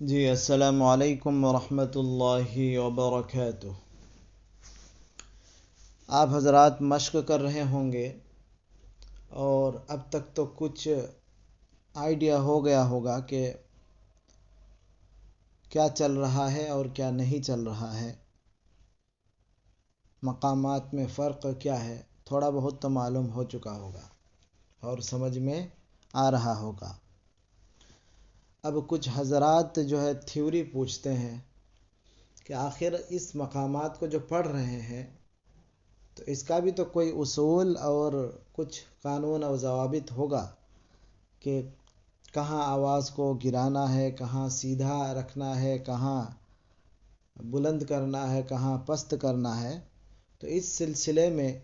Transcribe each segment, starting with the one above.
جی السلام علیکم ورحمۃ اللہ وبرکاتہ۔ آپ حضرات مشق کر رہے ہوں گے اور اب تک تو کچھ آئیڈیا ہو گیا ہوگا کہ کیا چل رہا ہے اور کیا نہیں چل رہا ہے، مقامات میں فرق کیا ہے، تھوڑا بہت تو معلوم ہو چکا ہوگا اور سمجھ میں آ رہا ہوگا۔ اب کچھ حضرات جو ہے تھیوری پوچھتے ہیں کہ آخر اس مقامات کو جو پڑھ رہے ہیں تو اس کا بھی تو کوئی اصول اور کچھ قانون اور ضوابط ہوگا کہ کہاں آواز کو گرانا ہے، کہاں سیدھا رکھنا ہے، کہاں بلند کرنا ہے، کہاں پست کرنا ہے۔ تو اس سلسلے میں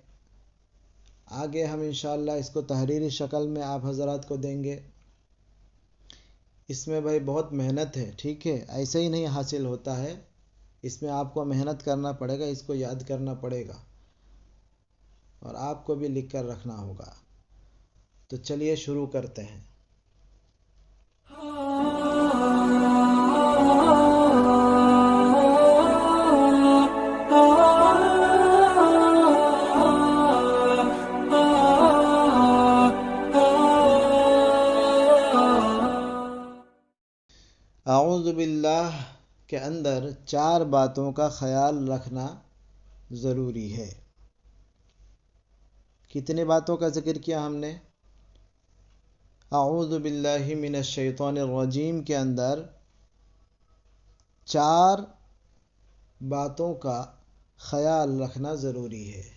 آگے ہم انشاءاللہ اس کو تحریری شکل میں آپ حضرات کو دیں گے۔ اس میں بھائی بہت محنت ہے، ٹھیک ہے، ایسے ہی نہیں حاصل ہوتا ہے، اس میں آپ کو محنت کرنا پڑے گا، اس کو یاد کرنا پڑے گا اور آپ کو بھی لکھ کر رکھنا ہوگا۔ تو چلیے شروع کرتے ہیں۔ اعوذ باللہ کے اندر 4 باتوں کا خیال رکھنا ضروری ہے۔ کتنے باتوں کا ذکر کیا ہم نے؟ اعوذ باللہ من الشیطان الرجیم کے اندر 4 باتوں کا خیال رکھنا ضروری ہے۔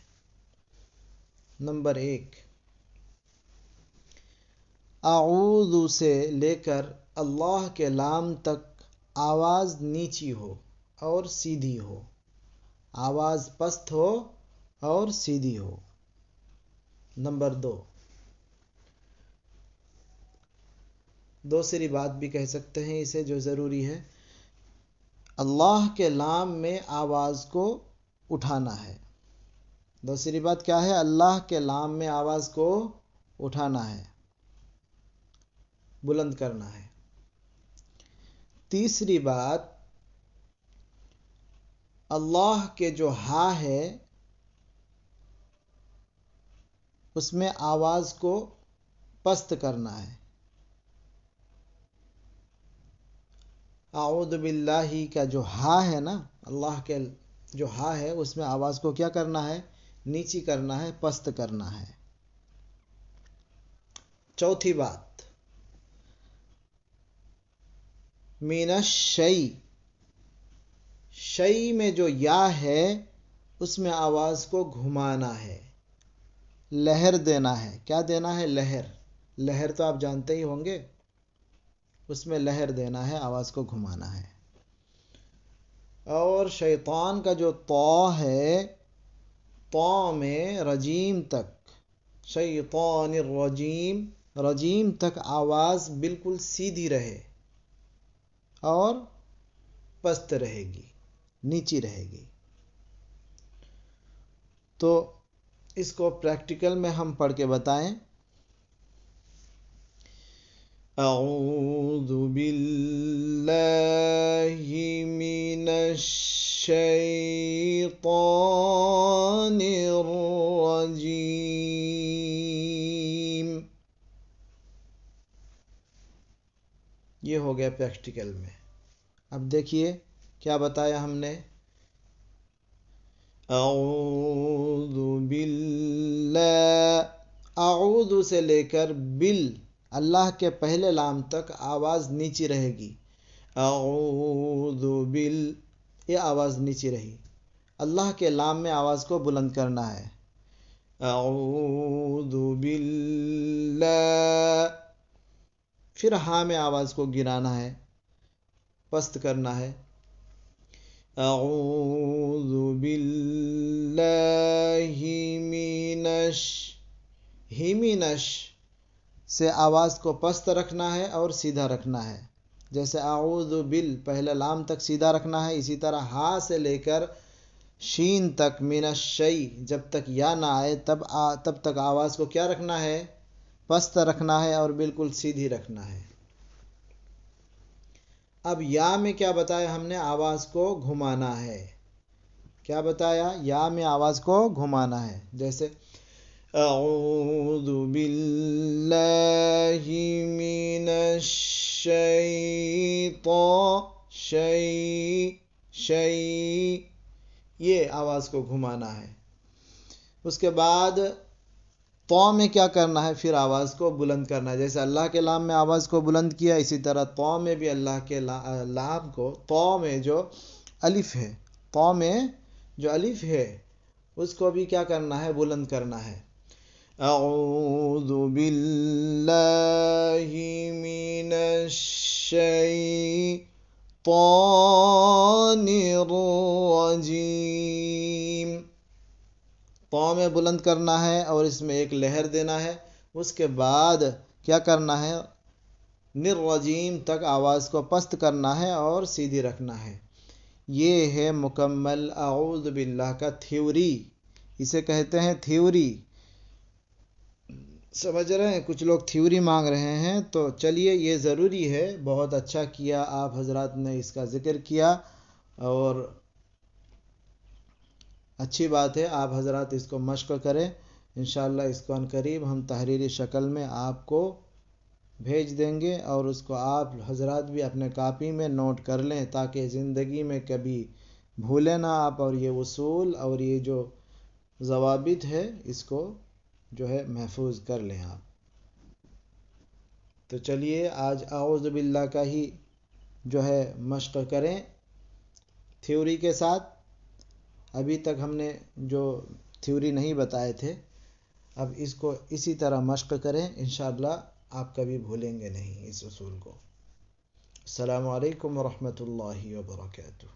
نمبر 1، اعوذ سے لے کر اللہ کے لام تک آواز نیچی ہو اور سیدھی ہو، آواز پست ہو اور سیدھی ہو۔ نمبر 2، دوسری بات بھی کہہ سکتے ہیں اسے جو ضروری ہے، اللہ کے لام میں آواز کو اٹھانا ہے۔ دوسری بات کیا ہے؟ اللہ کے لام میں آواز کو اٹھانا ہے، بلند کرنا ہے۔ تیسری بات، اللہ کے جو ہا ہے اس میں آواز کو پست کرنا ہے۔ اعوذ باللہ کا جو ہا ہے نا، اللہ کے جو ہا ہے اس میں آواز کو کیا کرنا ہے؟ نیچی کرنا ہے، پست کرنا ہے۔ چوتھی بات، من الشیء، شیء میں جو یا ہے اس میں آواز کو گھمانا ہے، لہر دینا ہے۔ کیا دینا ہے؟ لہر۔ لہر تو آپ جانتے ہی ہوں گے، اس میں لہر دینا ہے، آواز کو گھمانا ہے۔ اور شیطان کا جو طا ہے، طا میں رجیم تک، شیطان الرجیم، رجیم تک آواز بالکل سیدھی رہے اور پست رہے گی، نیچی رہے گی۔ تو اس کو پریکٹیکل میں ہم پڑھ کے بتائیں۔ اعوذ باللہ من الشیطان الرجیم، یہ ہو گیا پریکٹیکل میں۔ اب دیکھیے کیا بتایا ہم نے۔ اعوذ باللہ، اعوذ سے لے کر بال، اللہ کے پہلے لام تک آواز نیچی رہے گی۔ اعوذ بال، یہ آواز نیچی رہی۔ اللہ کے لام میں آواز کو بلند کرنا ہے۔ اعوذ باللہ، پھر ہاں میں آواز کو گرانا ہے، پست کرنا ہے۔ اعوذ باللہ من الشیطان سے آواز کو پست رکھنا ہے اور سیدھا رکھنا ہے۔ جیسے اعوذ بال پہلے لام تک سیدھا رکھنا ہے، اسی طرح ہا سے لے کر شین تک، من الشیء، جب تک یا نہ آئے تب تک آواز کو کیا رکھنا ہے؟ پست رکھنا ہے اور بالکل سیدھی رکھنا ہے۔ اب یا میں کیا بتایا ہم نے؟ آواز کو گھمانا ہے. کیا بتایا؟ یا میں آواز کو گھمانا ہے. جیسے اعوذ باللہ من الشیطان یہ آواز کو گھمانا ہے. اس کے بعد تو میں کیا کرنا ہے؟ پھر آواز کو بلند کرنا ہے. جیسے اللہ کے لام میں آواز کو بلند کیا، اسی طرح تو میں بھی اللہ کے لام کو، تو میں جو الف ہے، تو میں جو الف ہے اس کو بھی کیا کرنا ہے؟ بلند کرنا ہے. اعوذ باللہ من الشیطان الرجیم. تو میں بلند کرنا ہے اور اس میں ایک لہر دینا ہے. اس کے بعد کیا کرنا ہے؟ نرجیم تک آواز کو پست کرنا ہے اور سیدھی رکھنا ہے. یہ ہے مکمل اعوذ باللہ کا تھیوری. اسے کہتے ہیں تھیوری. سمجھ رہے ہیں؟ کچھ لوگ تھیوری مانگ رہے ہیں، تو چلیے یہ ضروری ہے. بہت اچھا کیا آپ حضرات نے اس کا ذکر کیا، اور اچھی بات ہے. آپ حضرات اس کو مشق کریں. انشاءاللہ اس کو عنقریب ہم تحریری شکل میں آپ کو بھیج دیں گے، اور اس کو آپ حضرات بھی اپنے کاپی میں نوٹ کر لیں تاکہ زندگی میں کبھی بھولیں نہ آپ، اور یہ اصول اور یہ جو ضوابط ہے اس کو جو ہے محفوظ کر لیں آپ. تو چلیے آج اعوذ باللہ کا ہی جو ہے مشق کریں تھیوری کے ساتھ. ابھی تک ہم نے جو تھیوری نہیں بتائے تھے، اب اس کو اسی طرح مشق کریں. انشاءاللہ آپ کبھی بھولیں گے نہیں اس اصول کو. السلام علیکم ورحمۃ اللہ وبرکاتہ.